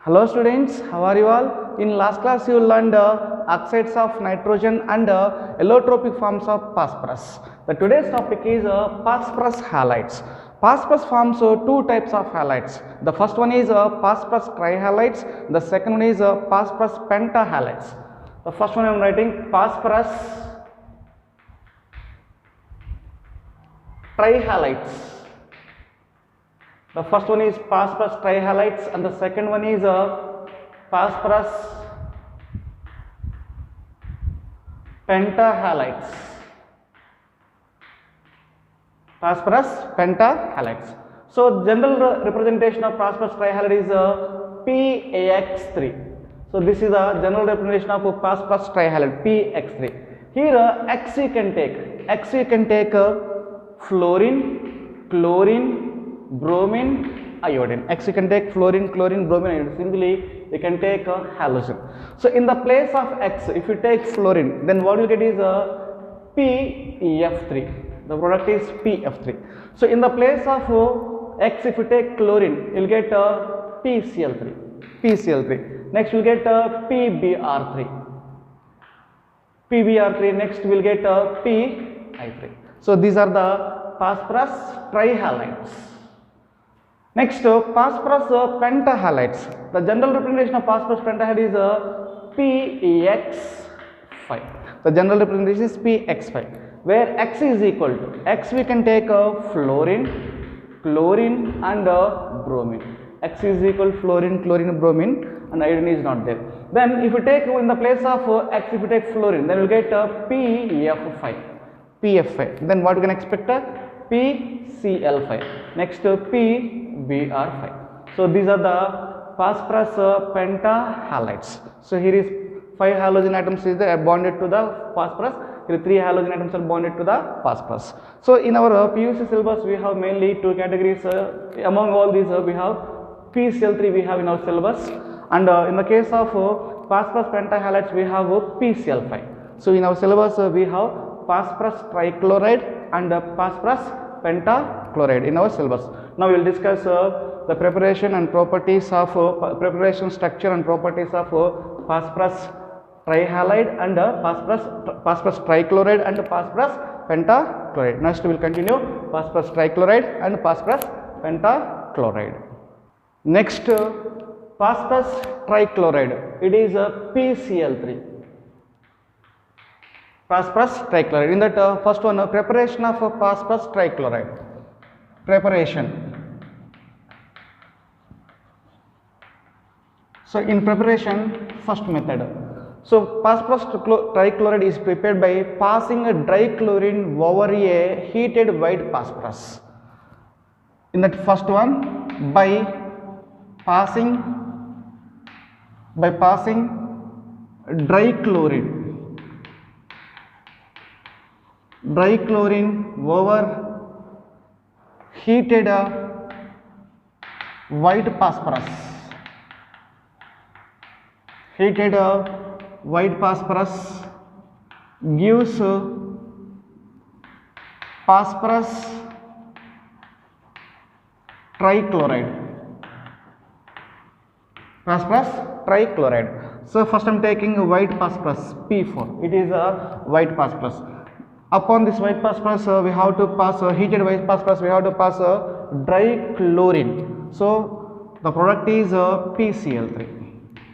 Hello students, how are you all? In last class you learned oxides of nitrogen and allotropic forms of phosphorus. The today's topic is phosphorus halides. Phosphorus forms two types of halides. The first one is phosphorus trihalides. The second one is phosphorus pentahalides. The first one I am writing phosphorus trihalides. The first one is phosphorus trihalides and the second one is phosphorus pentahalides. Phosphorus pentahalides. So general representation of phosphorus trihalide is PX3. So this is a general representation of phosphorus trihalide PX3. Here X you can take fluorine, chlorine, bromine, iodine. X you can take fluorine, chlorine, bromine, iodine. Simply you can take a halogen. So in the place of X, if you take fluorine, then what you get is PF3. The product is PF3. So in the place of X, if you take chlorine, you will get PCl3. Next you will get PBr3. Next we will get PI3. So these are the phosphorus trihalides. Next, phosphorus pentahalides. The general representation of phosphorus pentahalide is PX5. The general representation is PX5, where X is equal to X we can take fluorine, chlorine, and bromine. X is equal to fluorine, chlorine, bromine, and iodine is not there. Then, if you take in the place of X, if you take fluorine, then we will get PF5. Then what we can expect? PCl5. Next PBr5. So these are the phosphorus pentahalides. So here is 5 halogen atoms is bonded to the phosphorus. Here 3 halogen atoms are bonded to the phosphorus. So in our PUC syllabus we have mainly 2 categories. Among all these we have PCl3 we have in our syllabus, and in the case of phosphorus pentahalides we have PCl5. So in our syllabus we have phosphorus trichloride and phosphorus pentachloride in our syllabus. Now we will discuss the preparation and properties of preparation structure and properties of phosphorus trihalide and phosphorus trichloride and phosphorus pentachloride. Next we will continue phosphorus trichloride and phosphorus pentachloride. Next, phosphorus trichloride, it is PCl3. Phosphorus trichloride. In that first one, preparation of phosphorus trichloride. Preparation. So in preparation, first method. So phosphorus trichloride is prepared by passing a dry chlorine over a heated white phosphorus. In that first one, by passing dry chlorine over heated white phosphorus. Heated white phosphorus gives phosphorus trichloride. Phosphorus trichloride. So first I am taking white phosphorus P4. It is a white phosphorus. Upon this white phosphorus we have to pass heated white phosphorus, we have to pass dry chlorine. So the product is PCl3.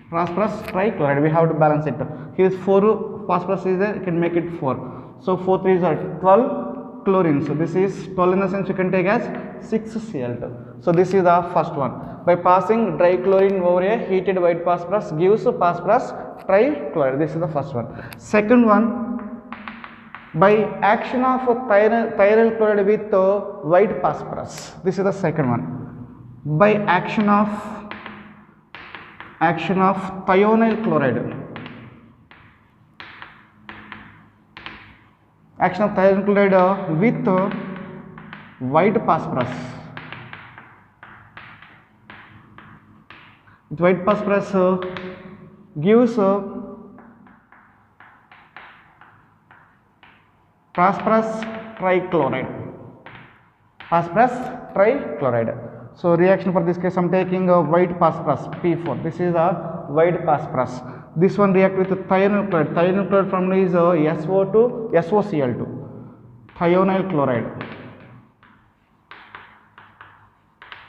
Phosphorus trichloride, we have to balance it. Here is 4 phosphorus is there, you can make it 4. So 4 3 is 12 chlorine. So this is 12 in the sense you can take as 6Cl2. So this is the first one. By passing dry chlorine over a heated white phosphorus gives phosphorus trichloride. This is the first one. Second one, by action of thionyl chloride with white phosphorus. This is the second one. By action of thionyl chloride. Action of thionyl chloride with white phosphorus. With white phosphorus gives phosphorus trichloride. Phosphorus trichloride. So reaction for this case, I'm taking a white phosphorus P4. This is a white phosphorus. This one react with thionyl chloride. Thionyl chloride formula is SO2, SOCl2. Thionyl chloride.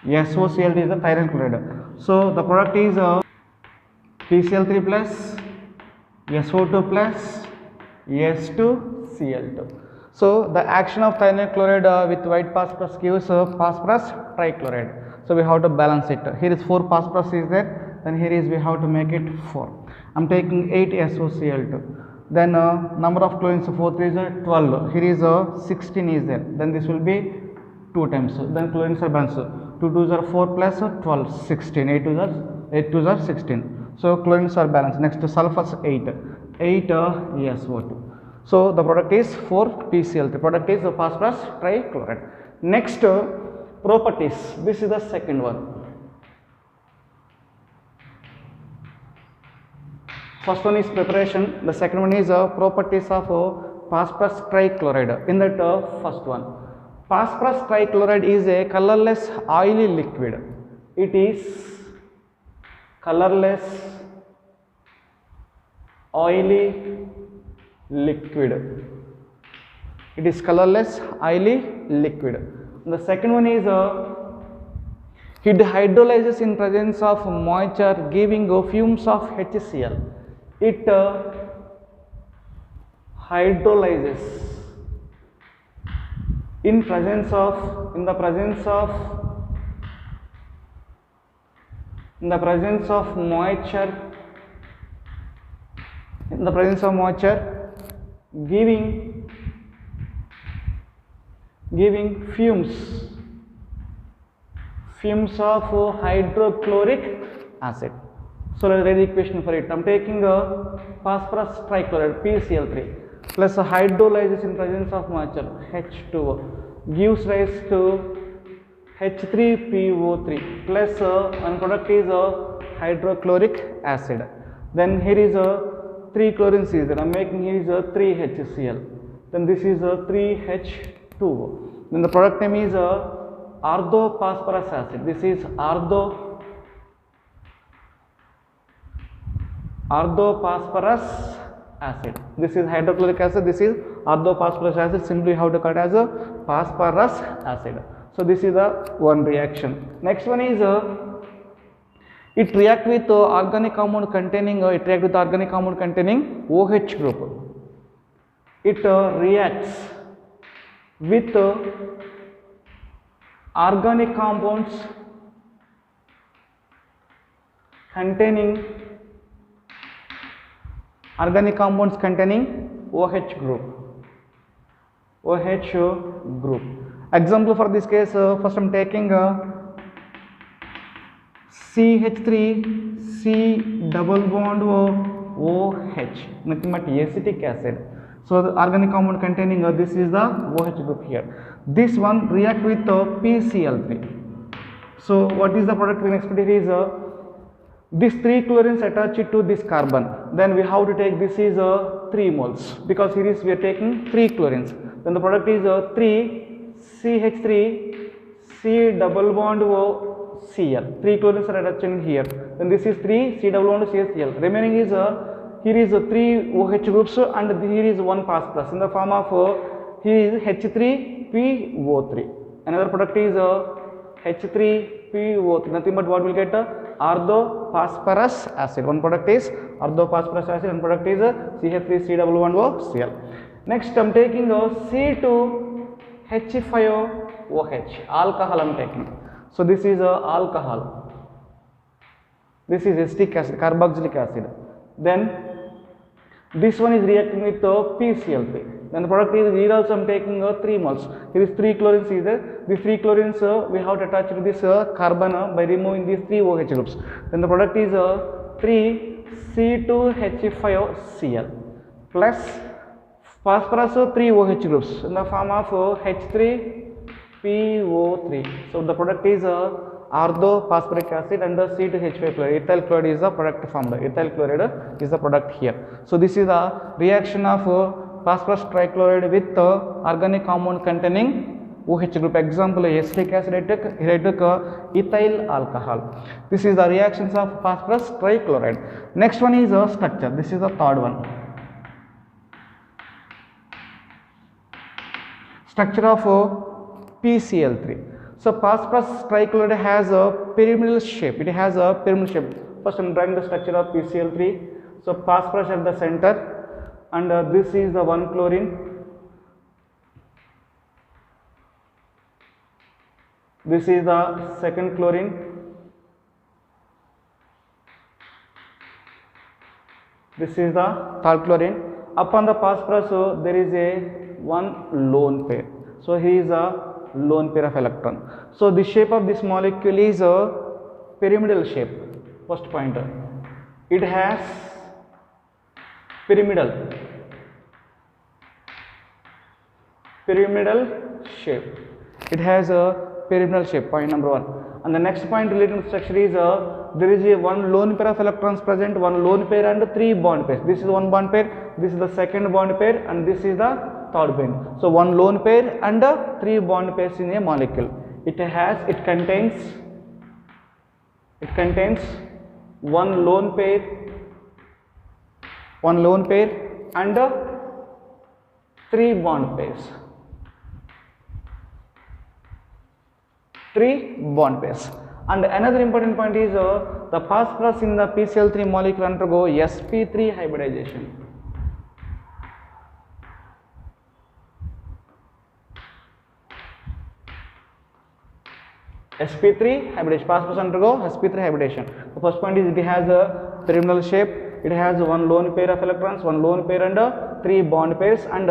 SOCl2 is the thionyl chloride. So the product is PCl3 plus SO2 plus S2Cl2. So the action of thionyl chloride with white phosphorus gives phosphorus trichloride. So we have to balance it. Here is 4 phosphorus is there, then here is we have to make it 4. I am taking 8 SOCl2. Then number of chlorines 4 3 is 12. Here is 16 is there. Then this will be 2 times. Then chlorines are balanced. 2 2s are 4 plus 12 16. 8 2s are 16. So chlorines are balanced. Next sulfurs 8 SO2. So the product is 4 PCl. The product is the phosphorus trichloride. Next properties. This is the second one. First one is preparation. The second one is properties of phosphorus trichloride. In that first one, phosphorus trichloride is a colorless oily liquid. It is colorless oily liquid. It is colorless oily liquid. The second one is it hydrolyzes in presence of moisture, giving fumes of HCl. It hydrolyzes in the presence of moisture, giving fumes of hydrochloric acid. So let's write the equation for it. I am taking a phosphorus trichloride PCl3 plus a hydrolysis in presence of moisture H2O gives rise to H3PO3 plus one product is hydrochloric acid. Then here is 3 chlorines is there. I am making here is 3 HCl. Then this is 3 H2O. Then the product name is orthophosphorus acid. This is orthophosphorus acid. This is hydrochloric acid. This is orthophosphorus acid. Simply how to call it as a phosphorus acid. So this is the one reaction. Next one is it react with organic compound containing OH group. It reacts with organic compounds containing OH group. Example for this case, first I am taking CH3 C double bond OH, nothing but acetic acid. So the organic compound containing this is the OH group here. This one react with PCl3. So what is the product we expect here is these 3 chlorines attached to this carbon. Then we have to take this is 3 moles because here is we are taking 3 chlorines. Then the product is 3 CH3 C double bond O Cl. 3 chlorines are attached here. Then this is 3 C double bond CHCl. Remaining is here is 3 OH groups and here is 1 phosphorus in the form of here is H3PO3. Another product is H3PO3. Nothing but what will get orthophosphorus acid. One product is orthophosphorus acid. One product is CH3 C double bond O Cl. Next I am taking C2H5OH. Alcohol I am taking. So this is alcohol. This is acetic acid, carboxylic acid. Then this one is reacting with PCl3. Then the product is here also I am taking 3 moles. Here is 3 chlorines is there. These 3 chlorines we have to attach to this carbon by removing these 3 OH groups. Then the product is 3 C2H5Cl plus phosphorus 3 OH groups in the form of H3PO3. So the product is orthophosphoric acid and C2H5 chloride. Ethyl chloride is the product formed. Ethyl chloride is the product here. So this is the reaction of phosphorus trichloride with organic compound containing OH group. Example acetic acid I took ethyl alcohol. This is the reactions of phosphorus trichloride. Next one is a structure. This is the third one. Structure of PCl3. So phosphorus trichloride has a pyramidal shape. It has a pyramidal shape. First I am drawing the structure of PCl3. So phosphorus at the center, and this is the 1 chlorine. This is the second chlorine. This is the third chlorine. Upon the phosphorus there is a one lone pair. So here is a lone pair of electron. So the shape of this molecule is a pyramidal shape. First pointer. It has pyramidal shape. It has a pyramidal shape, point number 1. And the next point related to structure is there is a one lone pair of electrons present, one lone pair and 3 bond pairs. This is one bond pair, this is the second bond pair, and this is the third bond. So one lone pair and 3 bond pairs in a molecule. It contains one lone pair and 3 bond pairs. 3 bond pairs. And another important point is the phosphorus in the PCl3 molecule undergo sp3 hybridization. sp3 hybridization. Phosphorus undergo sp3 hybridization. The first point is it has a pyramidal shape. It has one lone pair of electrons, one lone pair and 3 bond pairs, and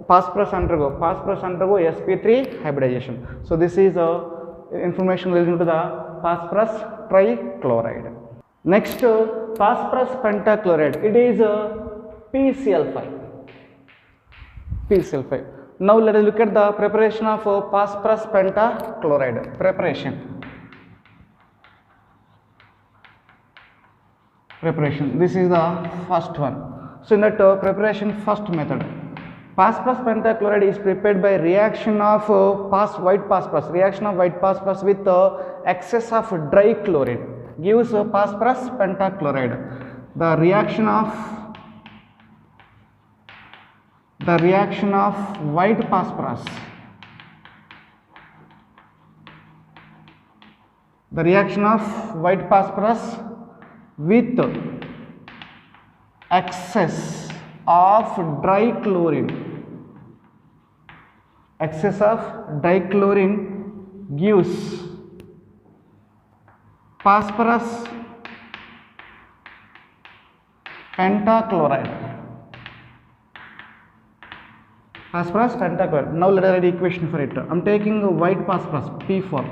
phosphorus undergo sp3 hybridization. So this is information related to the phosphorus trichloride. Next, phosphorus pentachloride. It is PCl5. Now let us look at the preparation of phosphorus pentachloride. Preparation. This is the first one. So in that preparation, first method, phosphorus pentachloride is prepared by reaction of white phosphorus with excess of dry chlorine gives phosphorus pentachloride. The reaction of white phosphorus with excess of dry chlorine gives phosphorus pentachloride. Now let us write the equation for it. I am taking white phosphorus P4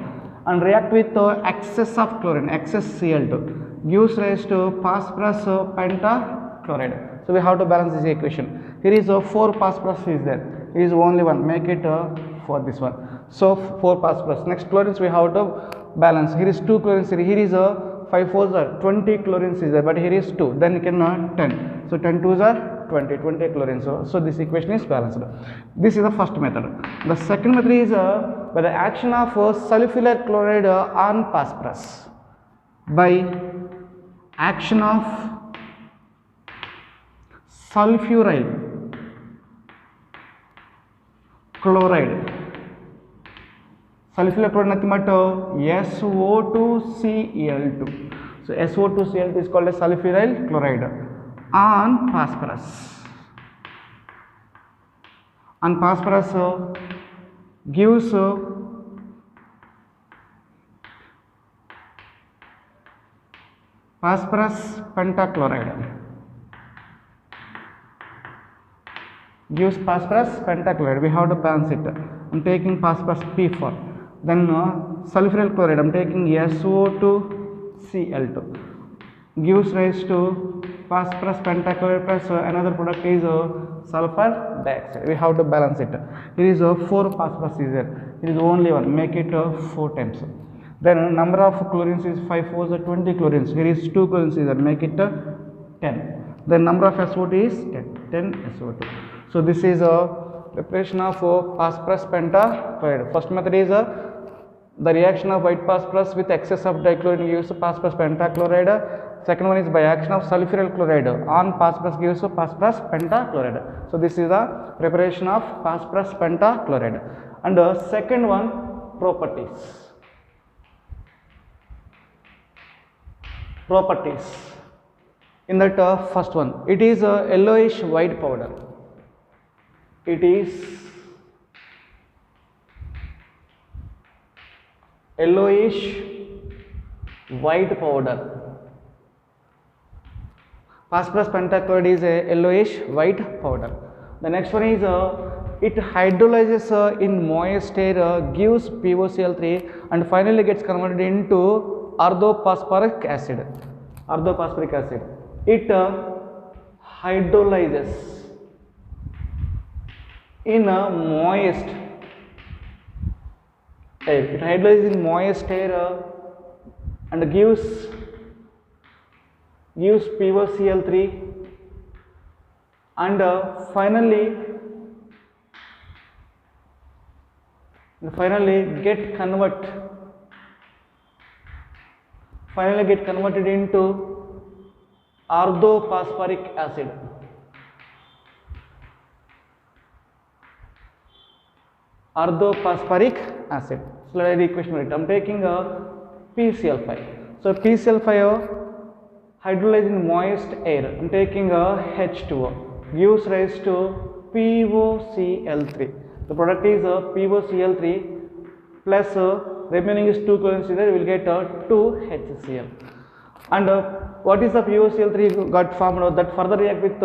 and react with excess of chlorine, excess Cl2, gives rise to phosphorus pentachloride. So we have to balance this equation. Here is 4 phosphorus is there. Here is only one. Make it for this one. So 4 phosphorus. Next chlorines we have to balance. Here is 2 chlorines. Here is 5 4s are 20 chlorines is there, but here is 2. Then you can 10. So 10 2s are 20 chlorines. So this equation is balanced. This is the first method. The second method is by the action of sulfur chloride on phosphorus. By action of sulfuryl chloride. Sulfur chloride nothing but SO2Cl2. So SO2Cl2 is called as sulfuryl chloride on phosphorus. And phosphorus gives phosphorus pentachloride. We have to balance it. I am taking phosphorus P4. Then sulfuryl chloride, I am taking SO2Cl2. Gives rise to phosphorus pentachloride plus another product is sulfur dioxide. We have to balance it. Here is 4 phosphorus is there. Here is only one. Make it 4 times. Then number of chlorines is 5 4s are 20 chlorines. Here is 2 chlorines is there. Make it 10. The number of SO2 is 10 SO2. So this is preparation of phosphorus pentachloride. First method is the reaction of white phosphorus with excess of dichlorine gives phosphorus pentachloride. Second one is by action of sulfuryl chloride on phosphorus gives phosphorus pentachloride. So this is the preparation of phosphorus pentachloride. And second one, properties. In that first one, it is a yellowish white powder. It is yellowish white powder. Phosphorus pentachloride is a yellowish white powder. The next one is it hydrolyzes in moist air, gives POCl3 and finally gets converted into orthophosphoric acid. It hydrolyzes in a moist air. It hydrolyzes in moist air and gives POCl3 and finally get converted into orthophosphoric acid. So let me equation it. I'm taking a PCl5. So PCl5 hydrolyzed in moist air. I'm taking a H2O, gives rise to POCl3. The product is POCl3 plus remaining is 2 chlorines there, we will get 2 HCl. And what is the POCl3 got formed? That further react with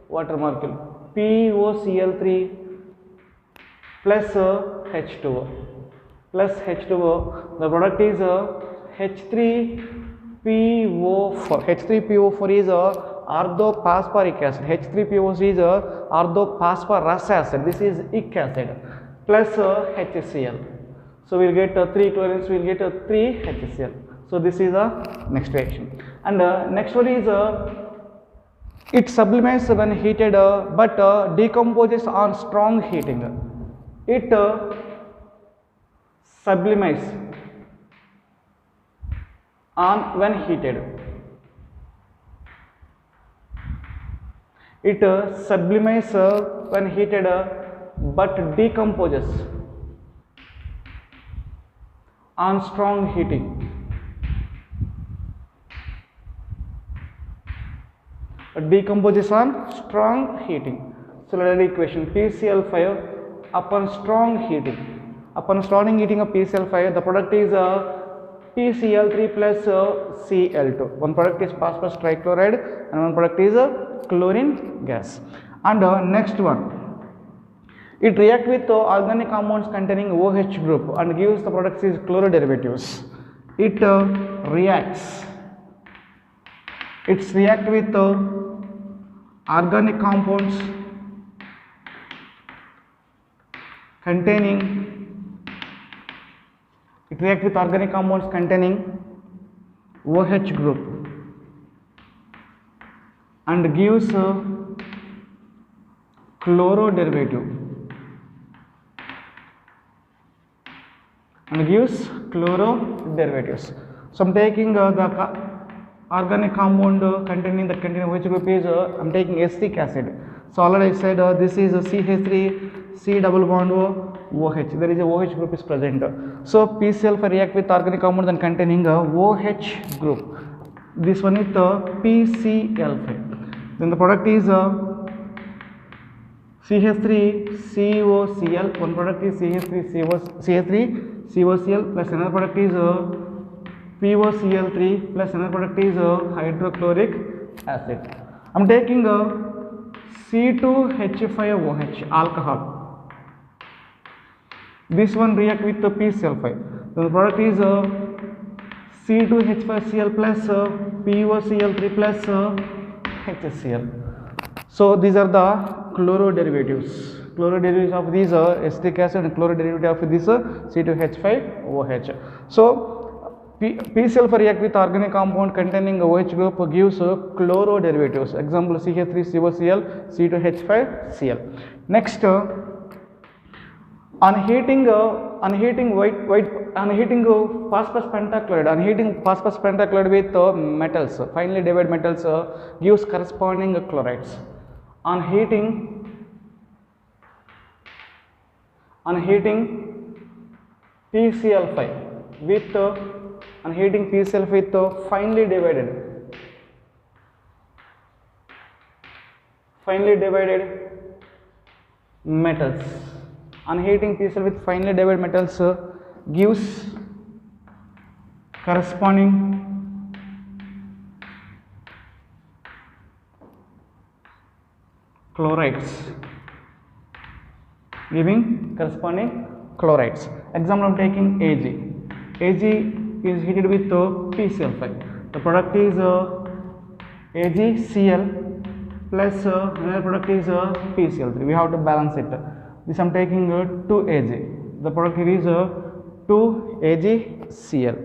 water molecule. POCl3 plus H2O. The product is H3PO4. H3PO4 is orthophosphoric acid. H3PO4 is orthophosphorus acid. This is ic acid plus HCl. So we will get 3 chlorines, we will get 3 HCl. So this is the next reaction. And next one is it sublimates when heated but decomposes on strong heating. It sublimates on when heated. It sublimates when heated but decomposes on strong heating. Decomposes on strong heating. So let us equation PCl5 upon strong heating. Upon strong heating of PCl5, the product is PCl3 plus Cl2. One product is phosphorus trichloride and one product is chlorine gas. And next one, it reacts with organic compounds containing OH group and gives the products is chloroderivatives. It reacts with organic compounds containing OH group and gives chloroderivatives. So I am taking the organic compound containing OH group is I am taking acetic acid. So already I said this is CH3 C double bond OH. There is a OH group is present. So PCl5 react with organic compound and containing OH group. This one is PCl5. Then the product is CH3COCl. One product is CH3COCl plus another product is POCl3 plus another product is hydrochloric acid. I am taking C2H5OH alcohol. This one react with the PCl5. The product is C2H5Cl plus POCl3 plus HCl. So these are the chloroderivatives. Chloroderivatives of these acetic acid and chloroderivatives of this C2H5OH. So PCl react with organic compound containing OH group gives chloro derivatives. Example CH3COCl, C2H5Cl. Next, on heating phosphorus pentachloride with metals, finely divided metals, gives corresponding chlorides. On heating PCl5 with finely divided metals. Unheating PCl with finely divided metals gives corresponding chlorides, giving corresponding chlorides. Example, I am taking Ag. Ag is heated with PCl5. The product is AgCl plus another product is PCl3. We have to balance it. This I am taking 2Ag. The product here is 2AgCl.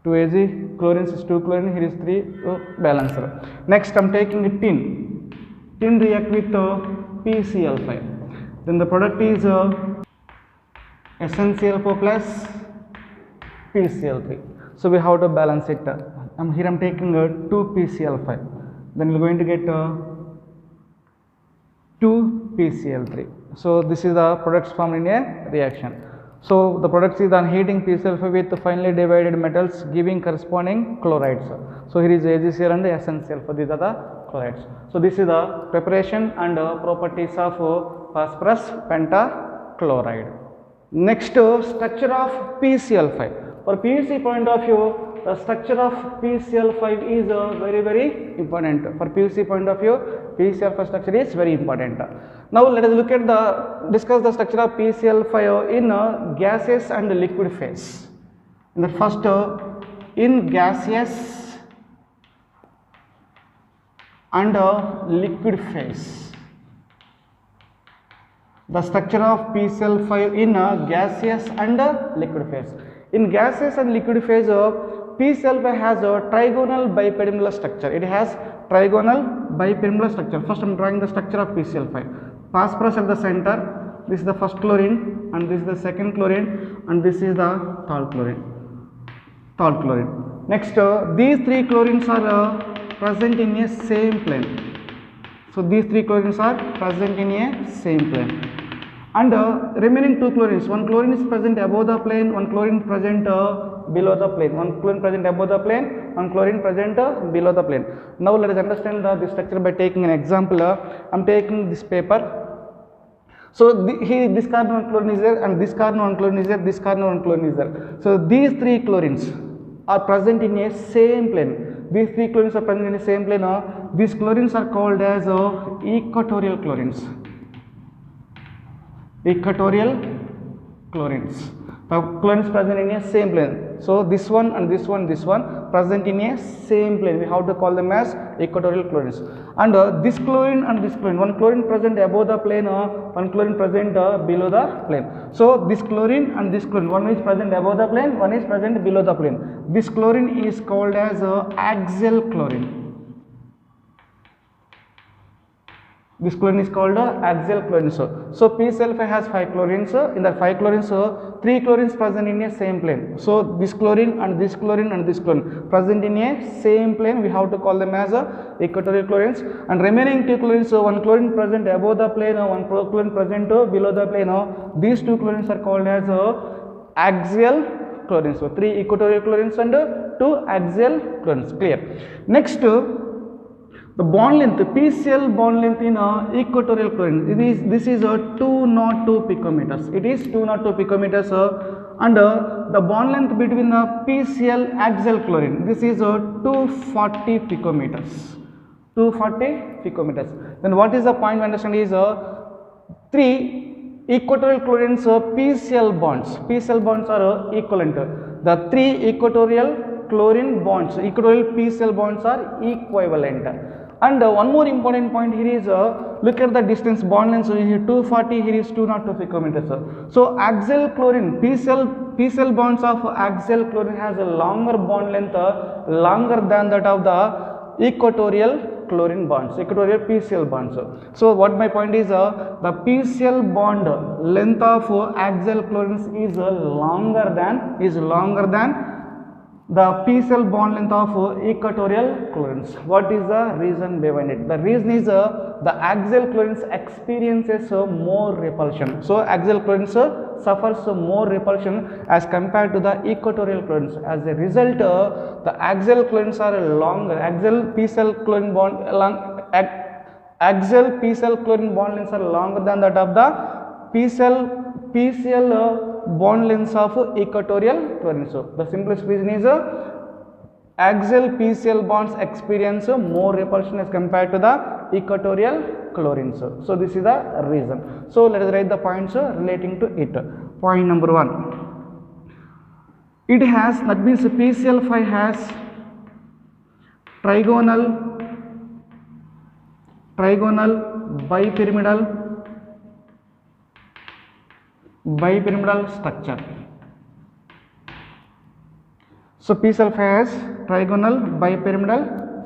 2Ag, chlorine is 2 chlorine, here is 3 balancer. Next I am taking tin. Tin react with PCl5. Then the product is SnCl4 plus PCl3. So we have to balance it. Here I am taking 2 PCl5. Then we are going to get 2 PCl3. So this is the products formed in a reaction. So the products is on heating PCl5 with finely divided metals giving corresponding chlorides. So here is AgCl and SnCl4. These are the chlorides. So this is the preparation and properties of phosphorus pentachloride. Next, structure of PCl5. For PVC point of view, the structure of PCl5 is very important. For PVC point of view, PCl5 structure is very important. Now let us look at discuss the structure of PCl5 in gaseous and liquid phase. In the first, in gaseous and liquid phase. The structure of PCl5 in gaseous and liquid phase. In gaseous and liquid phase, PCl5 has a trigonal bipyramidal structure. It has trigonal bipyramidal structure. First I am drawing the structure of PCl5. Phosphorus at the center. This is the first chlorine and this is the second chlorine and this is the third chlorine. Next, these three chlorines are present in a same plane. So these three chlorines are present in a same plane. And remaining two chlorines, one chlorine is present above the plane, one chlorine present below the plane, one chlorine present above the plane, one chlorine present below the plane. Now let us understand this structure by taking an example. I am taking this paper. So this carbon one chlorine is there and this carbon one chlorine is there, this carbon one chlorine is there. So these three chlorines are present in a same plane. These three chlorines are present in a same plane. These chlorines are called as equatorial chlorines. Equatorial chlorines. The chlorines present in a same plane. So this one and this one present in a same plane. We have to call them as equatorial chlorines. And this chlorine and this chlorine, one chlorine present above the plane, one chlorine present below the plane. So this chlorine and this chlorine, one is present above the plane, one is present below the plane. This chlorine is called as axial chlorine. This chlorine is called axial chlorine. So PCl5 has 5 chlorines. In the 5 chlorines, 3 chlorines present in a same plane. So this chlorine and this chlorine and this chlorine present in a same plane. We have to call them as equatorial chlorines. And remaining 2 chlorines, one chlorine present above the plane, one chlorine present below the plane. These 2 chlorines are called as axial chlorines. So 3 equatorial chlorines and 2 axial chlorines. Clear. Next, the bond length, PCl bond length in equatorial chlorine, this is 202 picometers. It is 202 picometers and the bond length between the PCl axial chlorine, this is 240 picometers. 240 picometers. Then what is the point we understand is 3 equatorial chlorines PCl bonds. PCl bonds are equivalent. The 3 equatorial chlorine bonds, equatorial PCl bonds are equivalent. And one more important point here is look at the distance bond length. So here 240, here is 202 picometers. So axial chlorine PCl bonds of axial chlorine has a longer bond length, longer than that of the equatorial chlorine bonds, equatorial PCl bonds. So what my point is, the PCl bond length of axial chlorines is longer than the PCl bond length of equatorial chlorines. What is the reason behind it? The reason is the axial chlorines experiences more repulsion. So axial chlorines suffers more repulsion as compared to the equatorial chlorines. As a result, the axial chlorines are longer. Axial PCl chlorine bond lengths are longer than that of the PCl bond lengths of equatorial chlorine. So the simplest reason is axial PCl bonds experience more repulsion as compared to the equatorial chlorines. So this is the reason. So let us write the points relating to it. Point number 1. It has, that means PCl5 has trigonal bipyramidal structure. So PCl5 has trigonal bipyramidal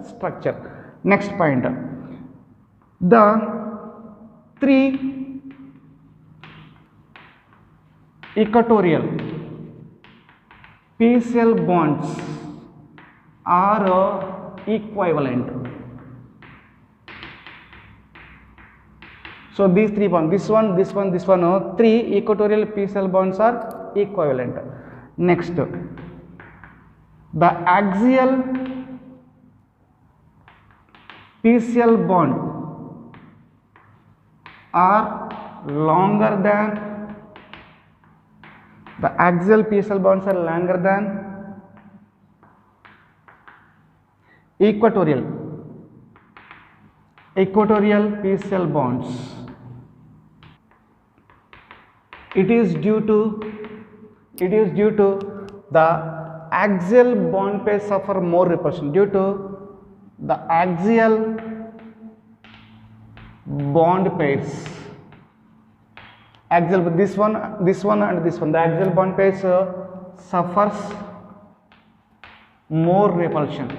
structure. Next point, the 3 equatorial PCl bonds are equivalent. So these 3 bonds, this one, 3 equatorial PCl bonds are equivalent. Next, the axial PCl bond are longer than equatorial PCl bonds. It is due to the axial bond pairs suffer more repulsion, due to the axial bond pairs. This one and this one, the axial bond pairs suffers more repulsion.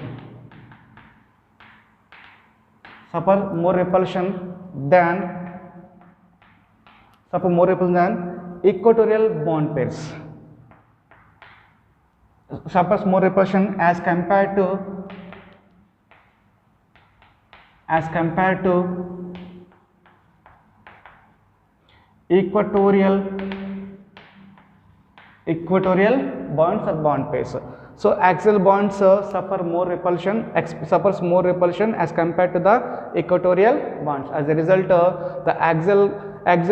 Than equatorial bond pairs. Suffers more repulsion as compared to equatorial bonds or bond pairs. So axial bonds suffers more repulsion as compared to the equatorial bonds. As a result, the axial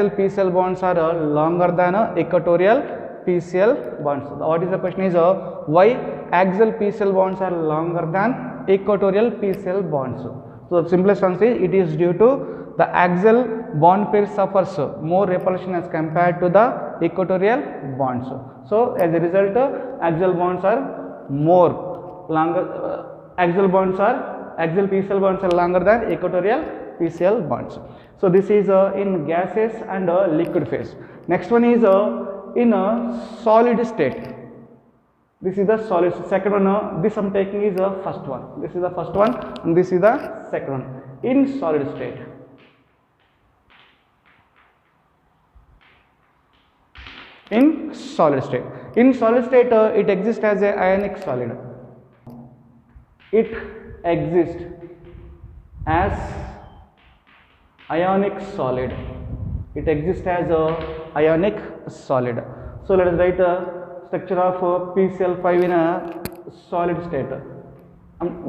PCl bonds are longer than equatorial PCl bonds. What is the question is, why axial PCl bonds are longer than equatorial PCl bonds? So the simplest answer is, it is due to the axial bond pair suffers more repulsion as compared to the equatorial bonds. So as a result, axial bonds are axial PCl bonds are longer than equatorial PCl bonds. So this is in gaseous and liquid phase. Next one is in a solid state. This is the solid. Second one, this I am taking is the first one. This is the first one and this is the second one. In solid state. In solid state, it exists as a ionic solid. It exists as ionic solid. So let us write a structure of PCl5 in a solid state.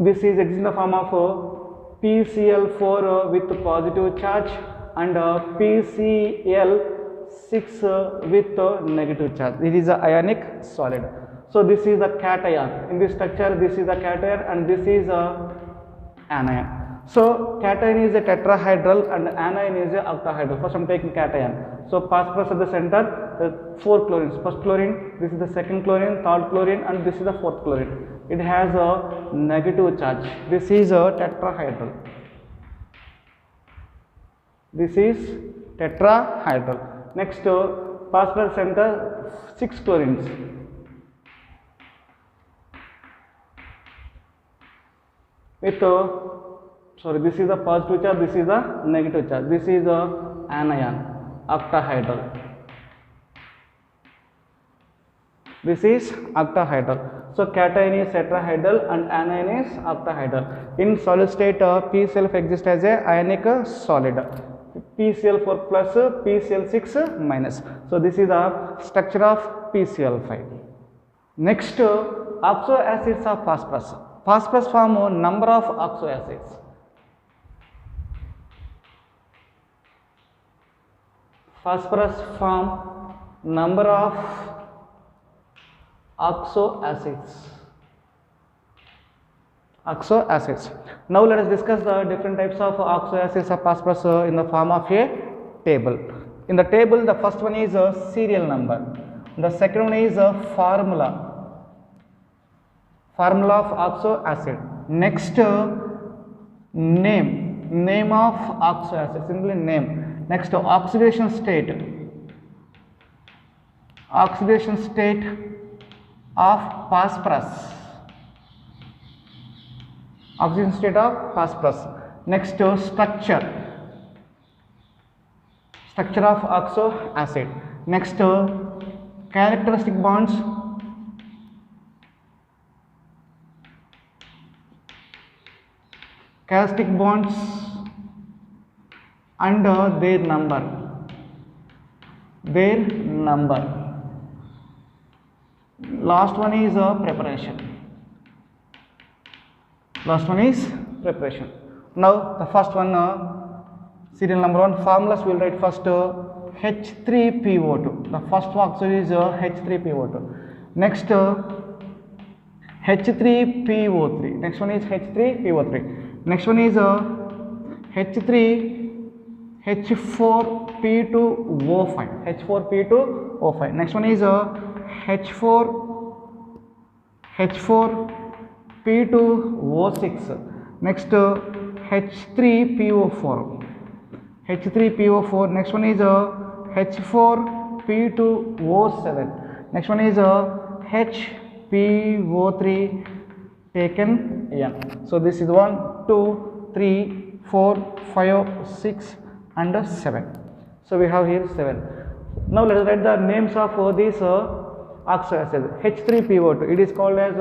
This is exists in the form of PCl4 with positive charge and PCl6 with negative charge. It is a ionic solid. So this is the cation. In this structure, this is the cation and this is a anion. So cation is a tetrahedral and anion is a octahedral. First I am taking cation. So phosphorus at the center, 4 chlorines. First chlorine, this is the second chlorine, third chlorine and this is the fourth chlorine. It has a negative charge. This is a tetrahedral. This is tetrahedral. Next, phosphorus center 6 chlorines. With this is the positive charge, this is the negative charge. This is a anion, octahedral. This is octahedral. So cation is tetrahedral and anion is octahedral. In solid state, PCl exists as a ionic solid. PCl4 plus, PCl6 minus. So this is the structure of PCl5. Next, oxo acids of phosphorus. Phosphorus form a number of oxo acids. Phosphorus form number of oxo acids. Oxo acids. Now let us discuss the different types of oxo acids of phosphorus in the form of a table. In the table, the first one is a serial number. The second one is a formula of oxo acid. Next, name of oxo acid, simply name. Next, oxidation state of phosphorus. Oxidation state of phosphorus. Next, structure of oxo acid. Next, characteristic bonds. Characteristic bonds and their number. Last one is preparation. Now the first one, serial number 1, formulas we will write first. H3PO2. The first oxide is H3PO2. Next, H3PO3. Next one is H3PO3. Next one is H4P2O5. H4P2O5. Next one is H4P2O6. Next, H3PO4. Next one is H4P2O7. Next one is HPO3 taken N. So this is 1, 2, 3, 4, 5, 6 and 7. So we have here 7. Now let us write the names of these oxo acids. H3PO2, it is called as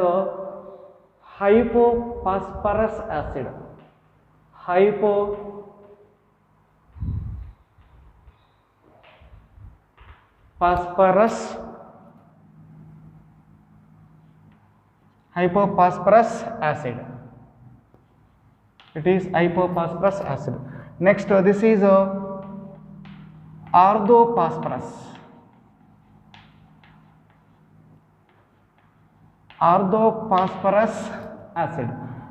hypophosphorus acid. Hypophosphorus acid. It is hypophosphorus acid. Next, this is orthophosphorus acid.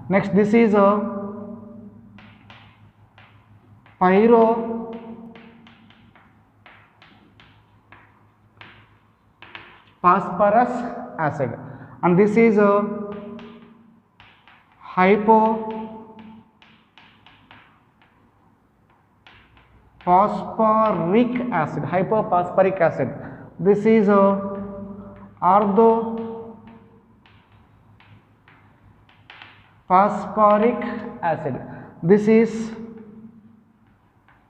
Next, this is pyrophosphorus acid, and this is hypophosphoric acid. This is orthophosphoric acid. This is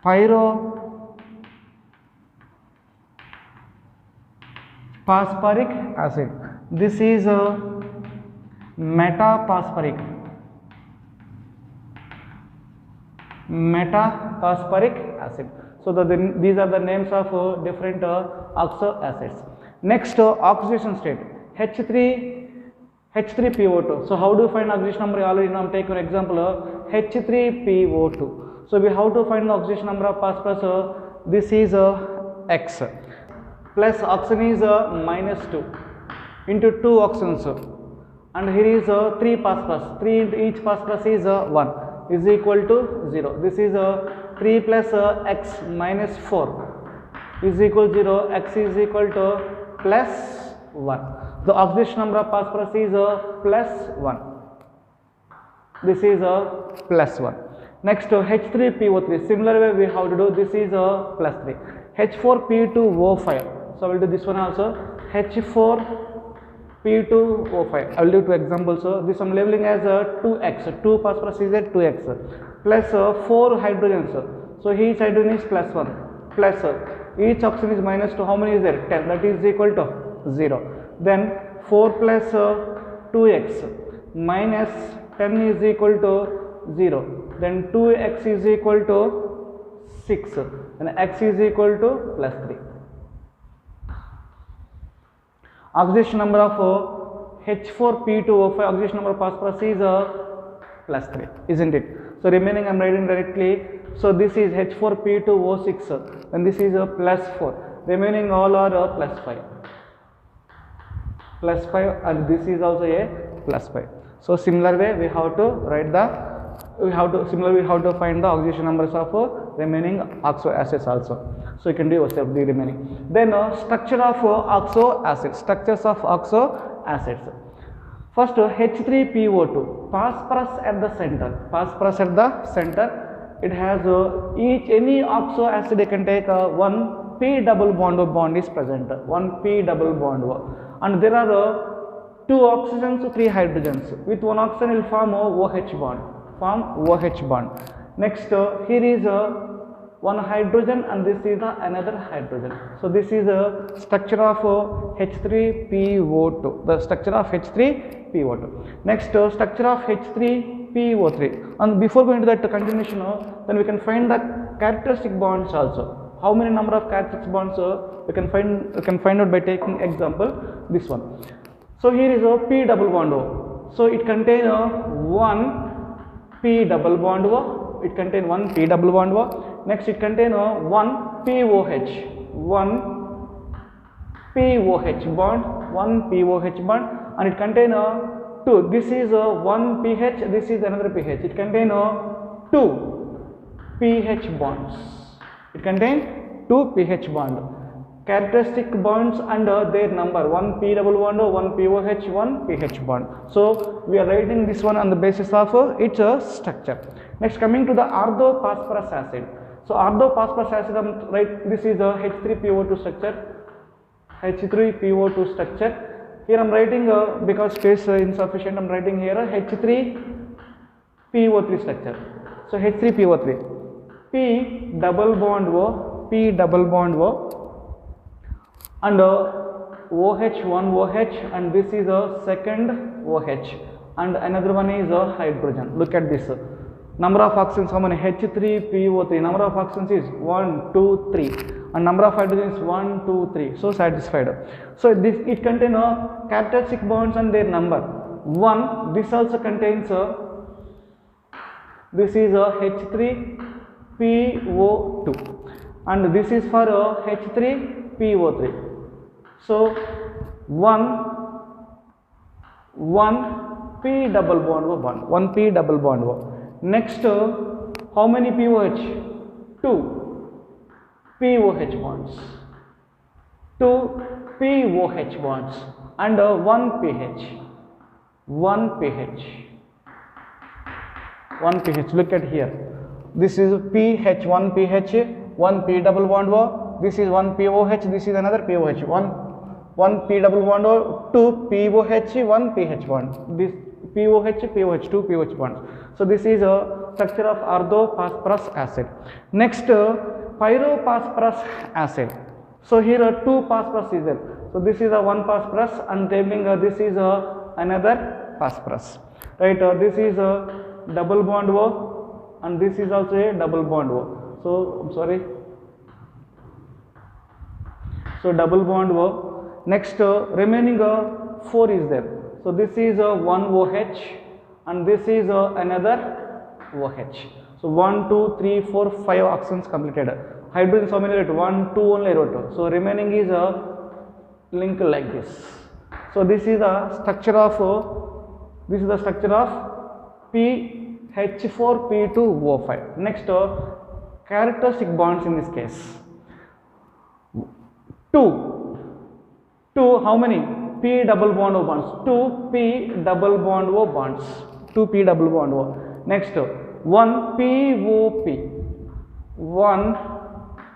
pyrophosphoric acid. This is metaphosphoric acid. So these are the names of different oxo acids. Next, oxidation state. H3PO2. So how do you find oxidation number? Already now take an example H3PO2. So we have to find the oxidation number of phosphorus. This is X plus oxygen is -2 into 2 oxygens, and here is 3 phosphorus. 3 into each phosphorus is 1 is equal to 0. This is 3 plus X minus 4 is equal to 0. X is equal to plus 1. The oxidation number of phosphorus is plus 1. This is plus 1. Next H3PO3, similar way we have to do, this is a plus 3. H4P2O5, so I will do this one also, H4P2O5, I will do two examples. So this one labeling as 2x, 2 phosphorus is a 2x, plus 4 hydrogens, so each hydrogen is plus 1, plus each oxygen is minus 2, how many is there? 10, that is equal to 0. Then 4 plus 2x minus 10 is equal to 0. Then 2x is equal to 6 and x is equal to plus 3. Oxidation number of H4P2O5, oxidation number of phosphorus is plus 3, isn't it? So remaining I am writing directly. So this is H4P2O6 and this is plus 4. Remaining all are plus 5. Plus 5 and this is also a plus 5. So similar way we have to write the, we have to find the oxidation numbers of remaining oxo acids also. So you can do yourself the remaining. Then structure of oxo acids, structures of oxo acids. First H3PO2, phosphorus at the center, phosphorus at the center. It has any oxo acid, you can take one P double bond is present, one P double bond, and there are 2 oxygens, 3 hydrogens. With one oxygen will form OH bond, Next here is one hydrogen and this is another hydrogen. So this is a structure of H3PO2, the structure of H3PO2. Next structure of H3PO3, and before going to that continuation, then we can find the characteristic bonds also. How many number of characteristic bonds we can find out by taking example this one. So here is a P double bond O. So it contains one P double bond O. It contains one P double bond O. Next it contains one POH, one POH bond, and it contains 2. This is one pH. This is another pH. It contains 2 pH bonds. It contains 2 pH bond. Characteristic bonds and their number, one P double bond, one POH, one pH bond. So we are writing this one on the basis of its structure. Next, coming to the orthophosphorus acid. So orthophosphorus acid, this is a H3PO2 structure. H3PO2 structure. Here I am writing because space insufficient. I am writing here H3PO3 structure. So H3PO3, P double bond O, and OH, one OH, and this is a second OH, and another one is a hydrogen. Look at this. Number of oxygens, how many? H3PO3. Number of oxygens is 1, 2, 3, and number of hydrogens is 1, 2, 3. So satisfied. So this, it contains characteristic bonds and their number. 1. This also contains this is a H3PO2, and this is for H3PO3. So 1 P double bond O bond, 1 P double bond O. Next, how many POH? 2 POH bonds, 2 POH bonds, and 1 pH, 1 pH. Look at here. This is pH, 1 pH, 1 P double bond O. This is 1 POH. This is another POH. 1 P double bond O, 2 POH, 1 pH bond. This POH, 2 POH bonds. So this is a structure of orthophosphorus acid. Next, pyrophosphorus acid. So here are 2 phosphorus is there. So this is a 1 phosphorus, and labeling this is another phosphorus. Right? This is a double bond O, and this is also a double bond O. So I'm sorry. So double bond O. Next, remaining 4 is there. So this is one OH, and this is another OH. So 1, 2, 3, 4, 5 oxygens completed. Hydrogen, how many wrote? 1, 2 only wrote. So remaining is a link like this. So this is the structure of H4P2O5. Next, characteristic bonds in this case. 2, how many? P double bond O bonds, 2 P double bond O bonds, 2 P double bond O. Next, 1 POP, 1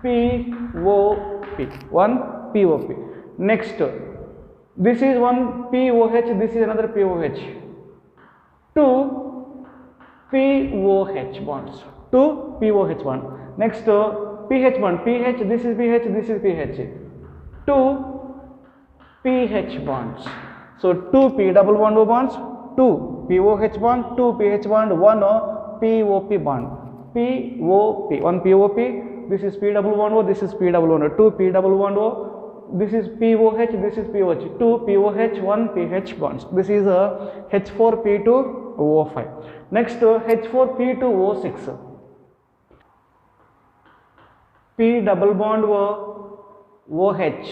POP, 1 POP. Next, this is one POH, this is another POH. 2 POH bonds, 2 POH bond. Next, PH bond, PH, this is PH, this is PH. 2 PH bonds. So 2 P double bond O bonds, 2 POH bond, 2 PH bond, 1 POP bond. POP, 1 POP, this is P double bond O, this is P double bond O, 2 P double bond O, this is POH, this is POH, 2 POH, 1 PH bonds. This is a H4P2O5. Next, H4P2O6. P double bond OH,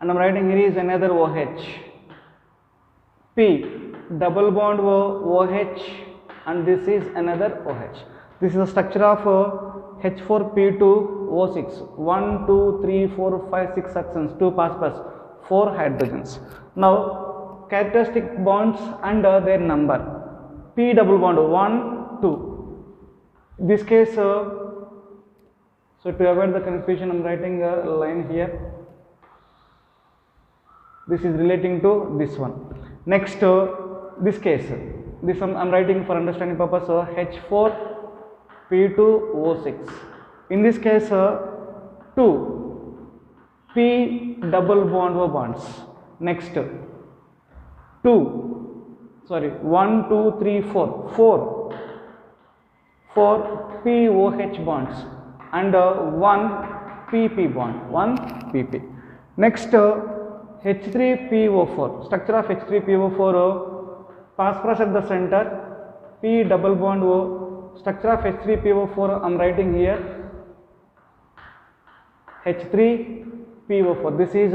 and I'm writing here is another OH. P double bond OH, and this is another OH. This is the structure of H4P2O6. 1, 2, 3, 4, 5, 6 succesions, 2 phosphorus, 4 hydrogens. Now, characteristic bonds and their number. P double bond 1, 2. This case, so to avoid the confusion, I am writing a line here. This is relating to this one. Next, this case, this I am writing for understanding purpose, H4P2O6. In this case, 2 P double bond O bonds. Next, 1, 2, 3, 4, 4 POH bonds, and 1 PP bond, 1 PP. Next, H3PO4, structure of H3PO4, phosphorus at the center, P double bond O, structure of H3PO4 I am writing here, H3PO4, this is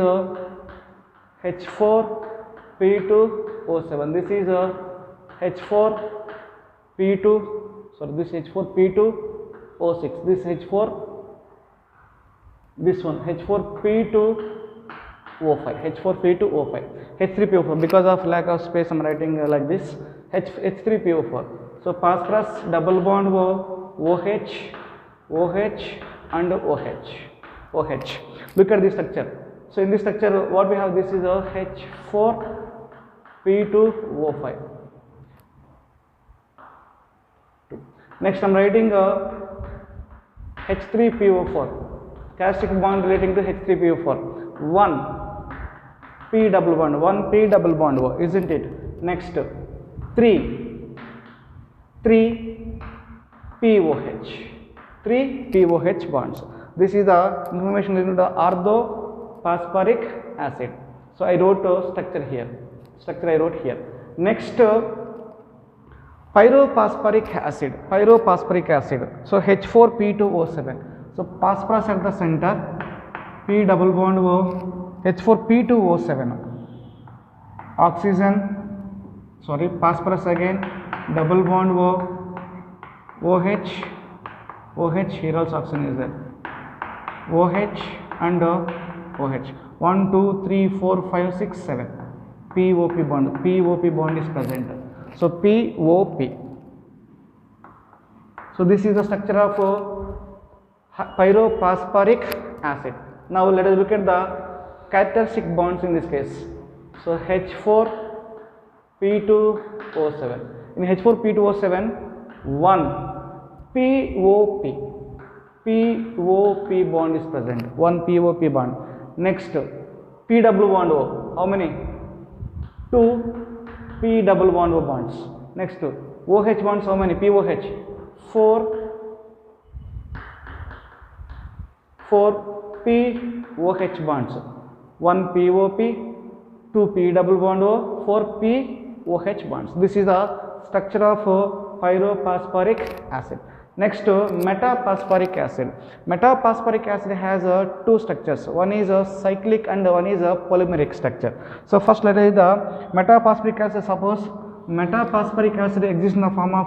H4P2O7, this is H4P2O6, this H4P2O5, H3PO4, because of lack of space I am writing like this, H3PO4. So phosphorus double bond OH, OH and OH. Look at this structure. So in this structure, what we have, this is a H4P2O5. Next, I am writing H3PO4, characteristic bond relating to H3PO4. 1 P double bond, 1 P double bond O, isn't it? Next, 3 POH, 3 POH bonds. This is the information related to the orthophosphoric acid. So I wrote structure here. Next, pyrophosphoric acid. So H4P2O7. So phosphorus at the center, P double bond O, H4P2O7. Phosphorus again, double bond OH, here also oxygen is there. OH and OH. 1, 2, 3, 4, 5, 6, 7. POP bond is present. So POP. So this is the structure of pyrophosphoric acid. Now let us look at the characteristic bonds in this case. So H4P2O7. In H4P2O7, 1 POP bond is present. 1 POP bond. Next, P double bond O. How many? 2 P double bond O bonds. Next, OH bonds. How many? POH. 4 POH bonds. 1 POP, 2 P double bond O, 4 POH bonds. This is the structure of pyrophosphoric acid. Next, metaphosphoric acid. Metaphosphoric acid has two structures. One is a cyclic and one is a polymeric structure. So first let us the metaphosphoric acid. Suppose metaphosphoric acid exists in the form of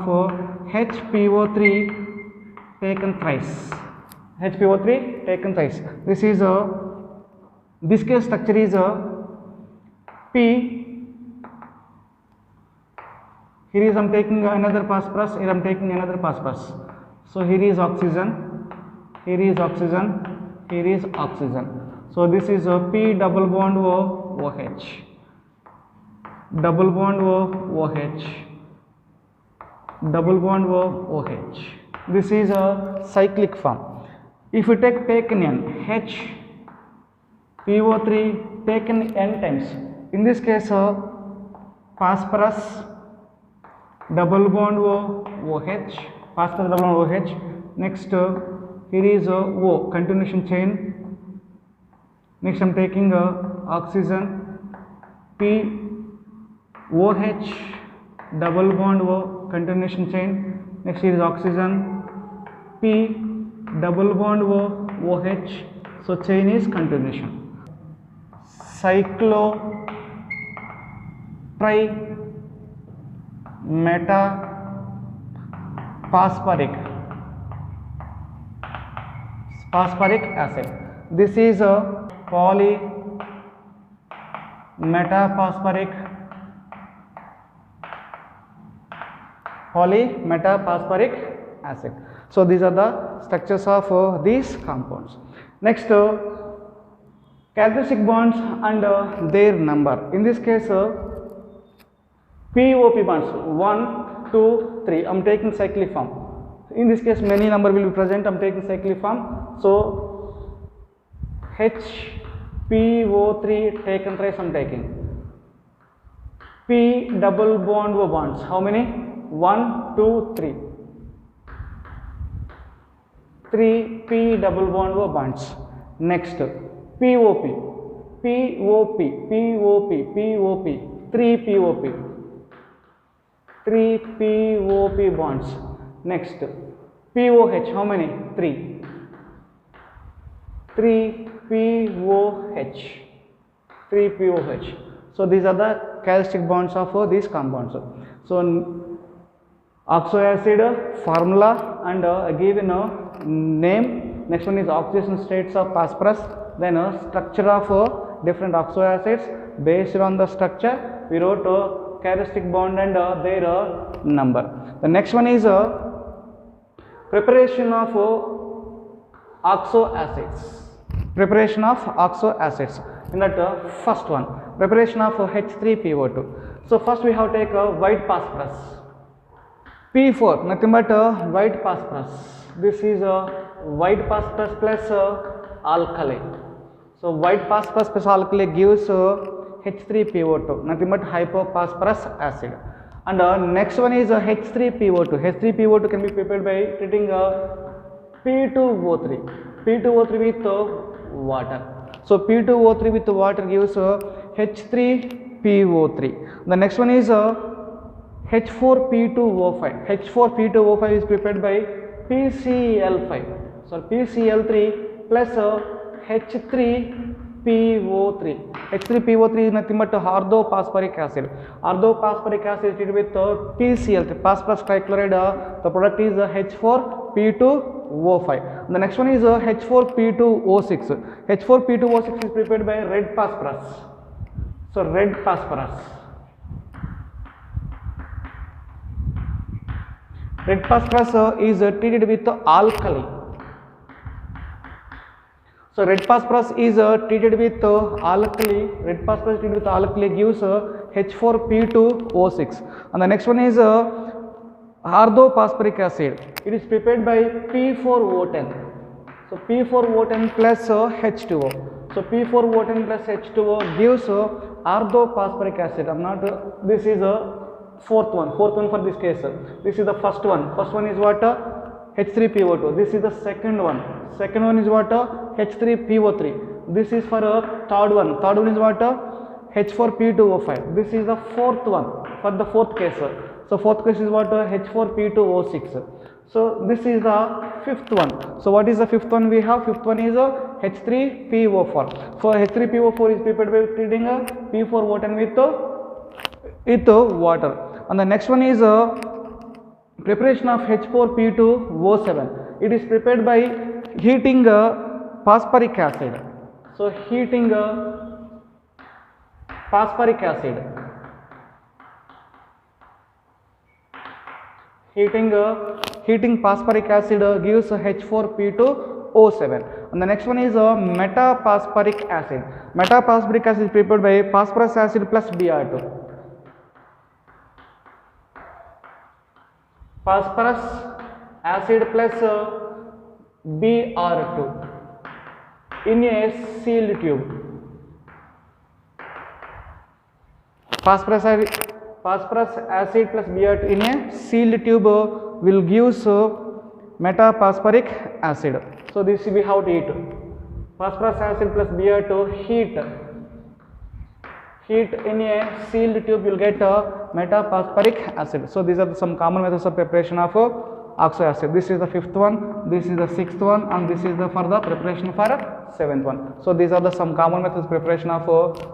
HPO3 taken thrice. HPO3 taken thrice. This is this case structure is P. Here is I'm taking another phosphorus, here I'm taking another phosphorus. So here is oxygen, here is oxygen, here is oxygen. So this is a P double bond OH, double bond OH, double bond OH. This is a cyclic form. If you take n, H PO3 taken n times. In this case, phosphorus double bond OH, phosphorus double bond OH. Next, here is O, continuation chain. Next, I am taking oxygen, P OH double bond O, continuation chain. Next, here is oxygen, P double bond OH. So chain is continuation. Cyclo tri meta phosphoric acid. This is a poly metaphosphoric acid. So these are the structures of these compounds. Next, characteristic bonds and their number. In this case, POP bonds 1, 2, 3. I am taking cyclic form. In this case, many number will be present. I am taking cyclic form. So HPO3 taken thrice I am taking. P double bond O bonds. How many? 1, 2, 3. 3 P double bond O bonds. Next, POP, 3 POP bonds. Next, POH, how many? 3 POH. So these are the characteristic bonds of these compounds. So oxo acid formula and given name. Next one is oxidation states of phosphorus. Then structure of different oxo acids. Based on the structure, we wrote characteristic bond and their number. The next one is preparation of oxo acids. Preparation of oxo acids. In that first one, preparation of H3PO2. So first we have to take white phosphorus. P4, nothing but white phosphorus. This is white phosphorus plus alkali. So white phosphorus plus alkali gives H3PO2, nothing but hypophosphorus acid. And next one is H3PO2. H3PO2 can be prepared by treating P2O3. P2O3 with water. So P2O3 with water gives H3PO3. The next one is H4P2O5. H4P2O5 is prepared by PCl5. So PCl3 plus H3PO3. H3PO3 is nothing but orthophosphoric acid. Orthophosphoric acid is treated with PCl3, phosphorus trichloride. The product is H4P2O5. The next one is H4P2O6. H4P2O6 is prepared by red phosphorus. So red phosphorus. Red phosphorus is treated with alkali. So red phosphorus is treated with alkali. Red phosphorus treated with alkali gives H4P2O6. And the next one is orthophosphoric acid. It is prepared by P4O10. So P4O10 plus H2O. So P4O10 plus H2O gives orthophosphoric acid. This is a fourth one for this case. This is the first one. First one is what? H3PO2. This is the second one. Second one is what? H3PO3. This is for third one. Third one is what? H4P2O5. This is the fourth one for the fourth case. So fourth case is what? H4P2O6. So this is the fifth one. So what is the fifth one we have? Fifth one is H3PO4. So H3PO4 is prepared by treating P4O10 with water. And the next one is preparation of H4P2O7. It is prepared by heating phosphoric acid. So heating phosphoric acid. heating phosphoric acid gives H4P2O7. And the next one is metaphosphoric acid. Metaphosphoric acid is prepared by phosphorus acid plus Br2. Phosphorus acid plus Br2 in a sealed tube. Phosphorus acid plus Br2 in a sealed tube will give metaphosphoric acid. So this we have to heat. Phosphorus acid plus Br2 heat in a sealed tube will get metaphosphoric acid. So these are some common methods of preparation of oxo acid. This is the fifth one, this is the sixth one, and this is the for the preparation for seventh one. So these are the some common methods of preparation of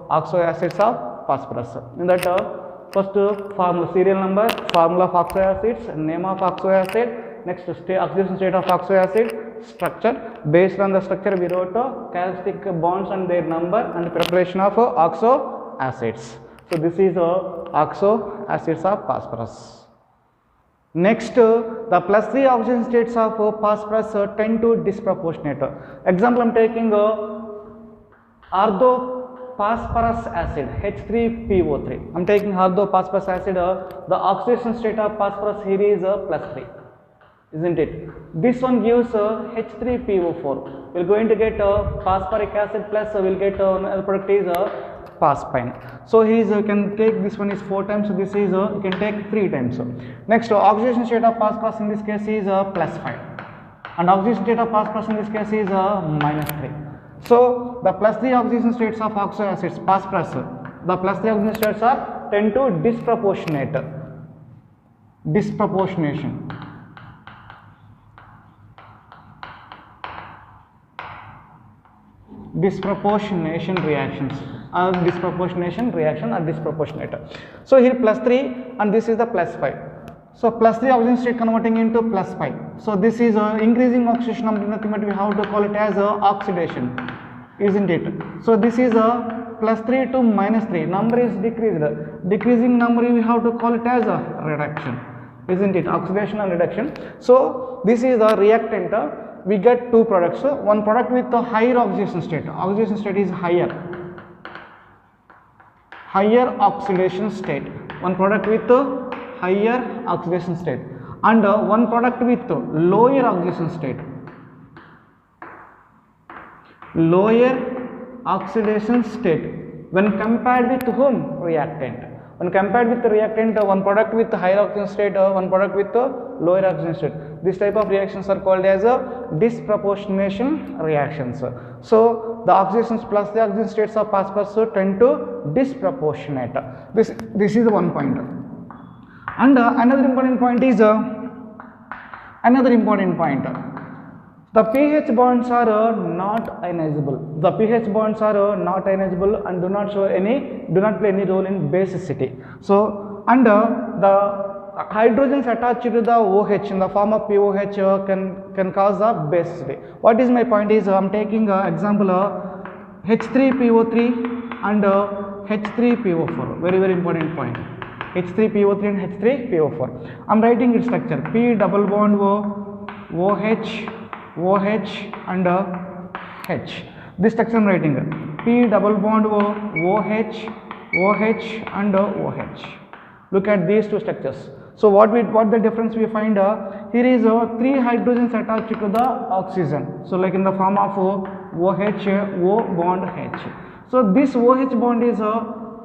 oxo acids of phosphorus. In that first formula, serial number, formula of oxo acids, name of oxo acid, next oxidation state of oxo acid, structure. Based on the structure we wrote characteristic bonds and their number and preparation of oxo acids. So this is oxo acids of phosphorus. Next, the plus 3 oxidation states of phosphorus tend to disproportionate. Example I am taking orthophosphorus acid H3PO3. I am taking orthophosphorus acid. The oxidation state of phosphorus here is plus 3, isn't it? This one gives H3PO4. We are going to get phosphoric acid plus we will get another product is phosphine. So here is you can take this one is 4 times, so this is you can take 3 times. Next, oxidation state of phosphorus in this case is plus 5, and oxidation state of phosphorus in this case is minus 3. So the plus 3 oxidation states of oxo acids phosphorus, the plus 3 oxidation states are tend to disproportionation. Disproportionation reactions or disproportionate. So here plus 3 and this is the plus 5. So plus 3 oxidation state converting into plus 5. So this is increasing oxidation number, nothing but we have to call it as oxidation, isn't it? So this is plus 3 to minus 3, number is decreased. Decreasing number we have to call it as a reduction, isn't it? Oxidation and reduction. So this is the reactant. We get 2 products. One product with a higher oxidation state. Oxidation state is higher oxidation state. One product with a higher oxidation state, and one product with lower oxidation state. Lower oxidation state when compared with whom? Reactant. When compared with the reactant, one product with higher oxidation state, one product with lower oxidation state. This type of reactions are called as disproportionation reactions. So the oxidations plus the oxidation states of phosphorus tend to disproportionate. This is one point. And another important point is the pH bonds are not ionizable. The pH bonds are not ionizable and do not play any role in basicity. So, and the hydrogens attached to the OH in the form of POH can cause the basicity. What is my point is I am taking example H3PO3 and H3PO4. Very important point. H3PO3 and H3PO4. I am writing its structure P double bond OH and H. This structure I am writing P double bond OH and OH. Look at these 2 structures. So what the difference we find here is 3 hydrogens attached to the oxygen. So like in the form of OH, O bond H. So this OH bond is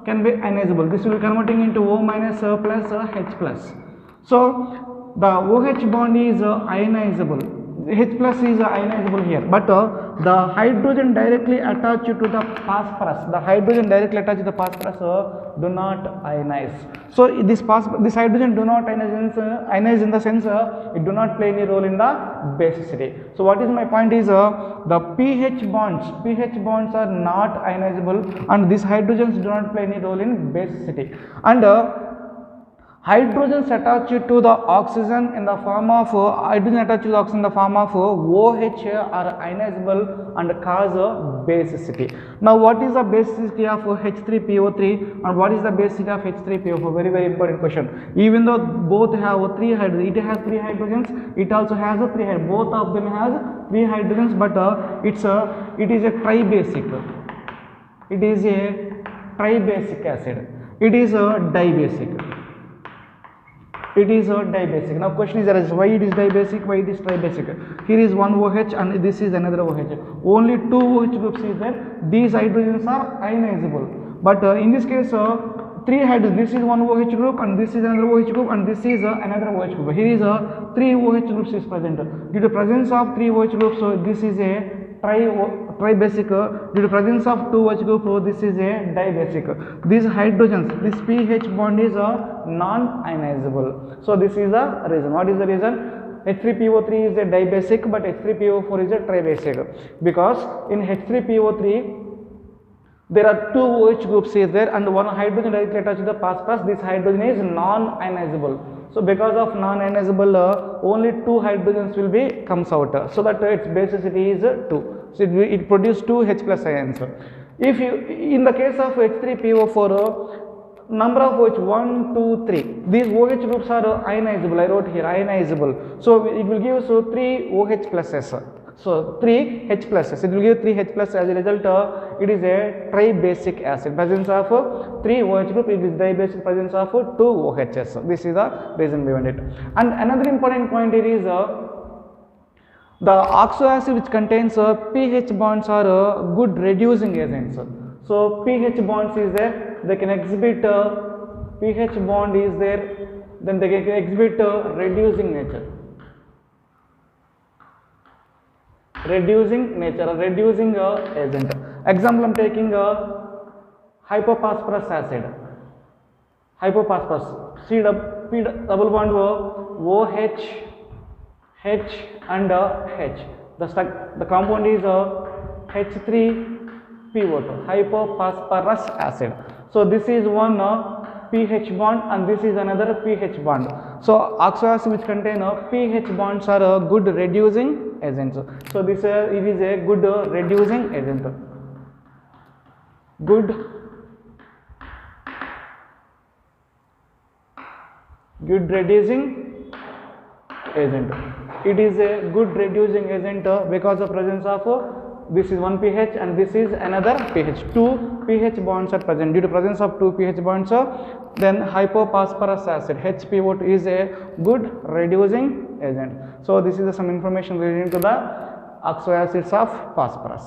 can be ionizable. This will be converting into O minus plus H plus. So the OH bond is ionizable. H plus is ionizable here, but the hydrogen directly attached to the phosphorus. The hydrogen directly attached to the phosphorus do not ionize. So this hydrogen do not ionize in the sense it do not play any role in the basicity. So what is my point is the pH bonds are not ionizable, and these hydrogens do not play any role in basicity. And hydrogens attached to the oxygen in the form of hydrogen attached to the oxygen in the form of OH are ionizable and cause basicity. Now what is the basicity of H3PO3 and what is the basicity of H3PO4? Very very important question. Even though both have three hydrogens, it has three hydrogens, it also has a three hydrogens, both of them has three hydrogens, but it is a tribasic. It is a tribasic acid. It is a dibasic. It is a dibasic. Now question is arises, why it is dibasic, why it is tribasic? Here is one OH and this is another OH. Only two OH groups is there. These hydrogens are ionizable. But in this case, three hydrogens. This is one OH group and this is another OH group and this is another OH group. Here is three OH groups is present. Due to presence of three OH groups, so this is a tribasic. Due to presence of two OH group, this is a dibasic. These hydrogens, this pH bond is non-ionizable. So this is the reason. What is the reason? H3PO3 is a dibasic, but H3PO4 is a tribasic. Because in H3PO3 there are two OH groups is there and one hydrogen directly attached to the phosphorus. This hydrogen is non-ionizable. So because of non-ionizable, only two hydrogens will be comes out. So that its basicity is 2. So it produces 2 H plus ions. If you in the case of H3PO4, number of OH 1, 2, 3. These OH groups are ionizable. I wrote here ionizable. So it will give so 3 OH plus S. So 3 H plus S. It will give 3 H plus. As a result, it is a tribasic acid. Presence of 3 OH group. It is dibasic. Presence of 2 OHs. This is the reason behind it. And another important point here is the oxo acid which contains pH bonds are good reducing agents. So pH bonds is there. They can exhibit pH bond is there. Then they can exhibit reducing nature. Reducing nature, reducing agent. Example, I am taking hypophosphorus acid. Hypophosphorus, C double bond OH, H and H. The compound is H3PO2, hypophosphorus acid. So this is one pH bond and this is another pH bond. So oxo acid which contain pH bonds are good reducing agents. So this it is a good reducing agent. Good reducing agent. It is a good reducing agent because of presence of this is one pH and this is another pH. 2 pH bonds are present. Due to presence of 2 pH bonds, then hypophosphorus acid HPO2 is a good reducing agent. So this is some information relating to the oxo acids of phosphorus.